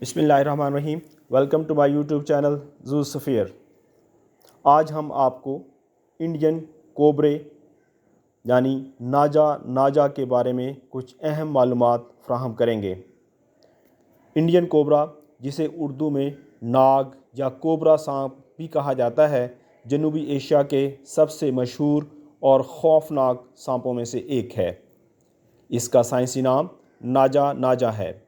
بسم اللہ الرحمن الرحیم۔ Welcome to my YouTube channel زو سفیر۔ آج ہم آپ کو انڈین کوبرے یعنی ناجا کے بارے میں کچھ اہم معلومات فراہم کریں گے۔ انڈین کوبرا، جسے اردو میں ناگ یا کوبرا سانپ بھی کہا جاتا ہے، جنوبی ایشیا کے سب سے مشہور اور خوفناک سانپوں میں سے ایک ہے۔ اس کا سائنسی نام ناجا ہے۔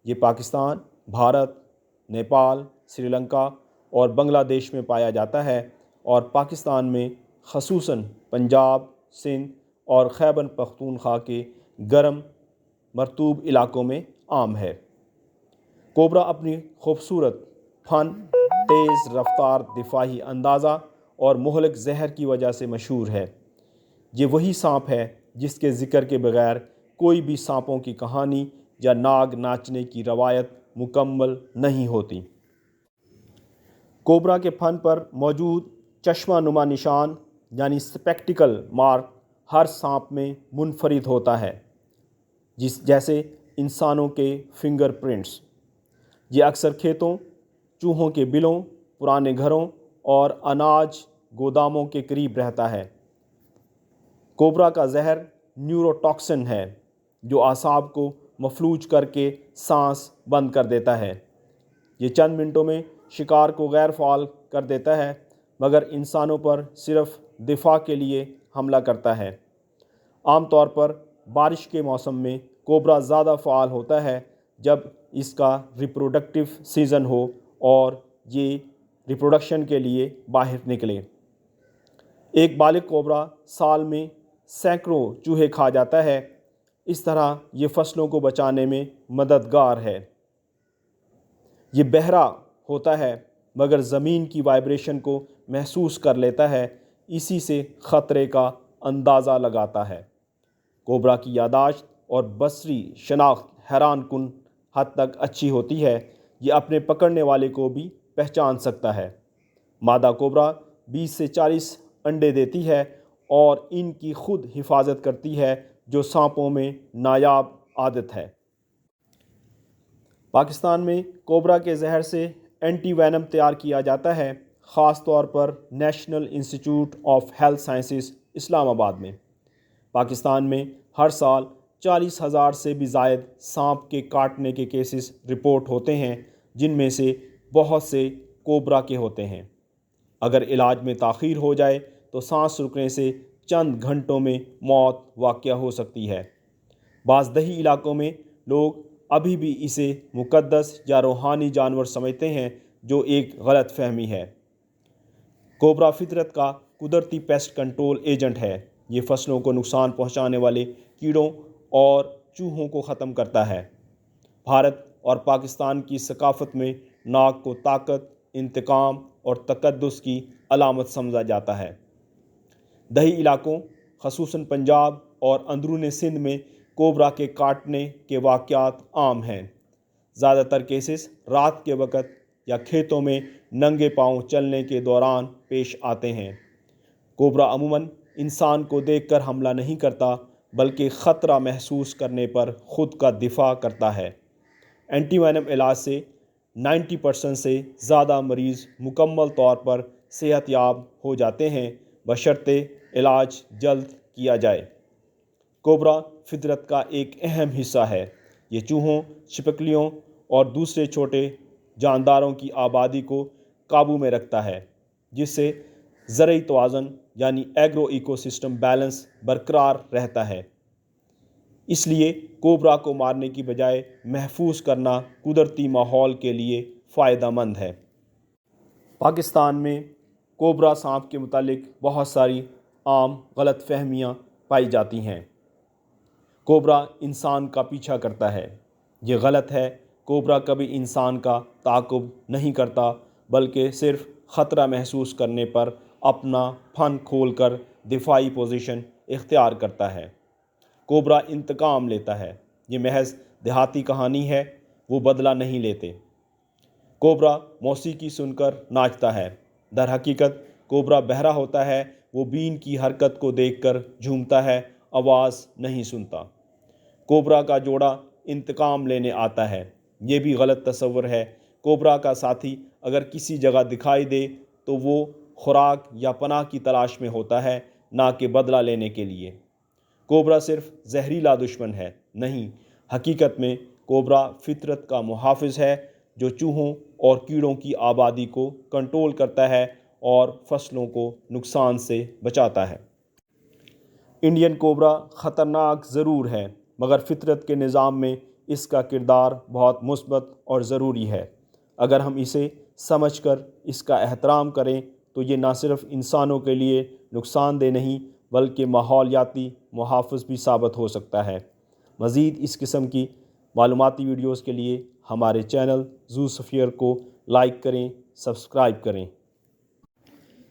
یہ پاکستان، بھارت، نیپال، سری لنکا اور بنگلہ دیش میں پایا جاتا ہے اور پاکستان میں خصوصاً پنجاب، سندھ اور خیبر پختونخوا کے گرم مرطوب علاقوں میں عام ہے۔ کوبرا اپنی خوبصورت فن، تیز رفتار، دفاعی اندازہ اور مہلک زہر کی وجہ سے مشہور ہے۔ یہ وہی سانپ ہے جس کے ذکر کے بغیر کوئی بھی سانپوں کی کہانی یا ناگ ناچنے کی روایت مکمل نہیں ہوتی۔ کوبرا کے فن پر موجود چشمہ نما نشان یعنی سپیکٹیکل مارک ہر سانپ میں منفرد ہوتا ہے، جیسے انسانوں کے فنگر پرنٹس۔ یہ اکثر کھیتوں، چوہوں کے بلوں، پرانے گھروں اور اناج گوداموں کے قریب رہتا ہے۔ کوبرا کا زہر نیوروٹاکسن ہے جو اعصاب کو مفلوج کر کے سانس بند کر دیتا ہے۔ یہ چند منٹوں میں شکار کو غیر فعال کر دیتا ہے، مگر انسانوں پر صرف دفاع کے لیے حملہ کرتا ہے۔ عام طور پر بارش کے موسم میں کوبرا زیادہ فعال ہوتا ہے جب اس کا ریپروڈکٹیو سیزن ہو اور یہ ریپروڈکشن کے لیے باہر نکلے۔ ایک بالغ کوبرا سال میں سینکڑوں چوہے کھا جاتا ہے۔ اس طرح یہ فصلوں کو بچانے میں مددگار ہے۔ یہ بہرا ہوتا ہے مگر زمین کی وائبریشن کو محسوس کر لیتا ہے، اسی سے خطرے کا اندازہ لگاتا ہے۔ کوبرا کی یادداشت اور بصری شناخت حیران کن حد تک اچھی ہوتی ہے۔ یہ اپنے پکڑنے والے کو بھی پہچان سکتا ہے۔ مادہ کوبرا 20 سے 40 انڈے دیتی ہے اور ان کی خود حفاظت کرتی ہے، جو سانپوں میں نایاب عادت ہے۔ پاکستان میں کوبرا کے زہر سے اینٹی وینم تیار کیا جاتا ہے، خاص طور پر نیشنل انسٹی ٹیوٹ آف ہیلتھ سائنسز اسلام آباد میں۔ پاکستان میں ہر سال 40,000 سے بھی زائد سانپ کے کاٹنے کے کیسز رپورٹ ہوتے ہیں، جن میں سے بہت سے کوبرا کے ہوتے ہیں۔ اگر علاج میں تاخیر ہو جائے تو سانس رکنے سے چند گھنٹوں میں موت واقع ہو سکتی ہے۔ بعض دیہی علاقوں میں لوگ ابھی بھی اسے مقدس یا روحانی جانور سمجھتے ہیں، جو ایک غلط فہمی ہے۔ کوبرا فطرت کا قدرتی پیسٹ کنٹرول ایجنٹ ہے۔ یہ فصلوں کو نقصان پہنچانے والے کیڑوں اور چوہوں کو ختم کرتا ہے۔ بھارت اور پاکستان کی ثقافت میں ناگ کو طاقت، انتقام اور تقدس کی علامت سمجھا جاتا ہے۔ دیہی علاقوں خصوصاً پنجاب اور اندرون سندھ میں کوبرا کے کاٹنے کے واقعات عام ہیں۔ زیادہ تر کیسز رات کے وقت یا کھیتوں میں ننگے پاؤں چلنے کے دوران پیش آتے ہیں۔ کوبرا عموماً انسان کو دیکھ کر حملہ نہیں کرتا، بلکہ خطرہ محسوس کرنے پر خود کا دفاع کرتا ہے۔ اینٹی وینم علاج سے 90% سے زیادہ مریض مکمل طور پر صحت یاب ہو جاتے ہیں، بشرطے علاج جلد کیا جائے۔ کوبرا فطرت کا ایک اہم حصہ ہے۔ یہ چوہوں، چھپکلیوں اور دوسرے چھوٹے جانداروں کی آبادی کو قابو میں رکھتا ہے، جس سے زرعی توازن یعنی ایگرو ایکو سسٹم بیلنس برقرار رہتا ہے۔ اس لیے کوبرا کو مارنے کی بجائے محفوظ کرنا قدرتی ماحول کے لیے فائدہ مند ہے۔ پاکستان میں کوبرا سانپ کے متعلق بہت ساری عام غلط فہمیاں پائی جاتی ہیں۔ کوبرا انسان کا پیچھا کرتا ہے۔ یہ غلط ہے۔ کوبرا کبھی انسان کا تعاقب نہیں کرتا، بلکہ صرف خطرہ محسوس کرنے پر اپنا پھن کھول کر دفاعی پوزیشن اختیار کرتا ہے۔ کوبرا انتقام لیتا ہے۔ یہ محض دیہاتی کہانی ہے، وہ بدلہ نہیں لیتے۔ کوبرا موسیقی سن کر ناچتا ہے۔ در حقیقت کوبرا بہرا ہوتا ہے، وہ بین کی حرکت کو دیکھ کر جھومتا ہے، آواز نہیں سنتا۔ کوبرا کا جوڑا انتقام لینے آتا ہے۔ یہ بھی غلط تصور ہے۔ کوبرا کا ساتھی اگر کسی جگہ دکھائی دے تو وہ خوراک یا پناہ کی تلاش میں ہوتا ہے، نہ کہ بدلہ لینے کے لیے۔ کوبرا صرف زہریلا دشمن ہے، نہیں، حقیقت میں کوبرا فطرت کا محافظ ہے جو چوہوں اور کیڑوں کی آبادی کو کنٹرول کرتا ہے اور فصلوں کو نقصان سے بچاتا ہے۔ انڈین کوبرا خطرناک ضرور ہے، مگر فطرت کے نظام میں اس کا کردار بہت مثبت اور ضروری ہے۔ اگر ہم اسے سمجھ کر اس کا احترام کریں تو یہ نہ صرف انسانوں کے لیے نقصان دہ نہیں بلکہ ماحولیاتی محافظ بھی ثابت ہو سکتا ہے۔ مزید اس قسم کی معلوماتی ویڈیوز کے لیے ہمارے چینل زو سفیر کو لائک کریں، سبسکرائب کریں۔